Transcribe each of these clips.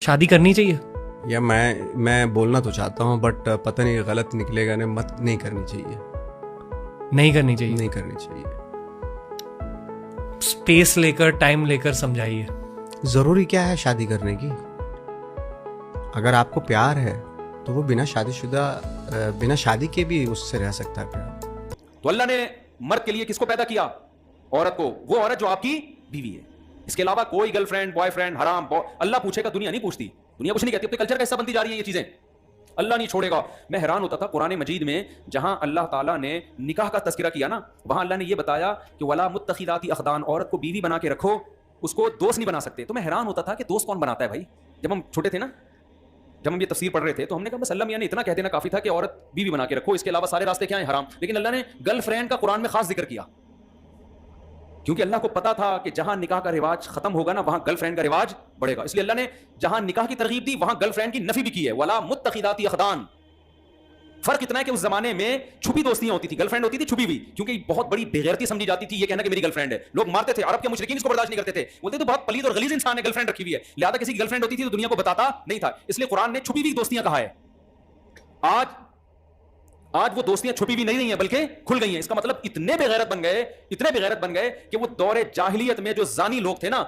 شادی کرنی چاہیے؟ یا میں بولنا تو چاہتا ہوں بٹ پتہ نہیں غلط نکلے گا نہیں کرنی چاہیے. نہیں کرنی چاہیے. نہیں کرنی چاہیے. اسپیس لے کر ٹائم لے کر سمجھائیے. ضروری کیا ہے شادی کرنے کی؟ اگر آپ کو پیار ہے تو وہ بنا شادی کے بھی اس سے رہ سکتا ہے پیار. تو اللہ نے مرد کے لیے کس کو پیدا کیا؟ عورت کو. وہ عورت جو آپ کی بیوی ہے. اس کے علاوہ کوئی گرل فرینڈ بوائے فرینڈ حرام. اللہ پوچھے گا, دنیا نہیں پوچھتی. دنیا کچھ نہیں کہتی, اپنے کلچر کا حصہ بنتی جا رہی ہیں یہ چیزیں. اللہ نہیں چھوڑے گا. میں حیران ہوتا تھا قرآن مجید میں جہاں اللہ تعالیٰ نے نکاح کا تذکرہ کیا نا, وہاں اللہ نے یہ بتایا کہ ولا متخذات اخدان, عورت کو بیوی بنا کے رکھو, اس کو دوست نہیں بنا سکتے. تو میں حیران ہوتا تھا کہ دوست کون بناتا ہے بھائی. جب ہم چھوٹے تھے نا, جب ہم یہ تفسیر پڑھ رہے تھے تو ہم نے کہا بس اللہ میاں نے اتنا کہہ دینا کافی تھا کہ عورت بیوی بنا کے رکھو, اس کے علاوہ سارے راستے کیا ہیں حرام. لیکن اللہ نے گرل فرینڈ کا قرآن میں خاص ذکر کیا, کیونکہ اللہ کو پتا تھا کہ جہاں نکاح کا رواج ختم ہوگا نا وہاں گرل فرینڈ کا رواج بڑھے گا. اس لیے اللہ نے جہاں نکاح کی ترغیب دی وہاں گرل فرینڈ کی نفی بھی کی ہے. ولا متخذات اخدان. فرق اتنا ہے کہ اس زمانے میں چھپی دوستیاں ہوتی تھی, گرل فرینڈ ہوتی تھی چھپی ہوئی, کیونکہ بہت بڑی بےغیرتی سمجھی جاتی تھی یہ کہنا کہ میری گرل فرینڈ ہے. لوگ مارتے تھے, عرب کے مشرکین اس کو برداشت نہیں کرتے تھے, بولتے تو بہت پلید اور غلیظ انسان ہے, گرل فرینڈ رکھی ہوئی ہے. لہذا کسی کی گرل فرینڈ ہوتی تھی تو دنیا کو بتاتا نہیں تھا. اس لیے قرآن نے چھپی ہوئی دوستیاں کہا ہے. آج وہ دوستیاں چھپی ہوئی نہیں ہیں بلکہ کھل گئی ہیں. اس کا مطلب اتنے بے غیرت بن گئے کہ وہ دور جاہلیت میں جو زانی لوگ تھے نا,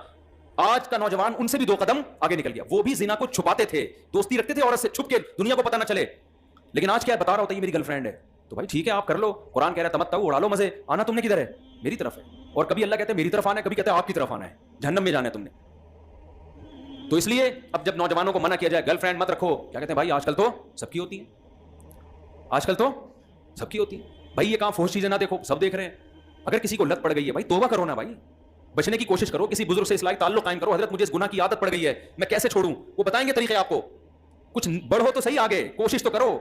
آج کا نوجوان ان سے بھی 2 قدم آگے نکل گیا. وہ بھی زنا کو چھپاتے تھے, دوستی رکھتے تھے عورت سے چھپ کے, دنیا کو پتہ نہ چلے. لیکن آج کیا بتا رہا ہوتا ہے یہ میری گرل فرینڈ ہے, تو بھائی ٹھیک ہے آپ کر لو. قرآن کہہ رہا ہے تمتعوا, اڑا لو مزے. آنا تم نے کدھر ہے؟ میری طرف ہے. اور کبھی اللہ کہتے ہیں میری طرف آنا ہے, کبھی کہتے ہیں آپ کی طرف آنا ہے, جہنم میں جانا ہے تم نے. تو اس لیے اب جب نوجوانوں کو منع کیا جائے گرل فرینڈ مت رکھو, کیا کہتے ہیں بھائی آج کل تو سب کی ہوتی ہیں. بھائی یہ کہاں فحش چیزیں نہ دیکھو, سب دیکھ رہے ہیں. اگر کسی کو لت پڑ گئی ہے بھائی توبہ کرو نا بھائی, بچنے کی کوشش کرو, کسی بزرگ سے اصلاحی تعلق قائم کرو. حضرت مجھے اس گناہ کی عادت پڑ گئی ہے, میں کیسے چھوڑوں, وہ بتائیں گے طریقے آپ کو. کچھ بڑھو تو صحیح, آگے کوشش تو کرو.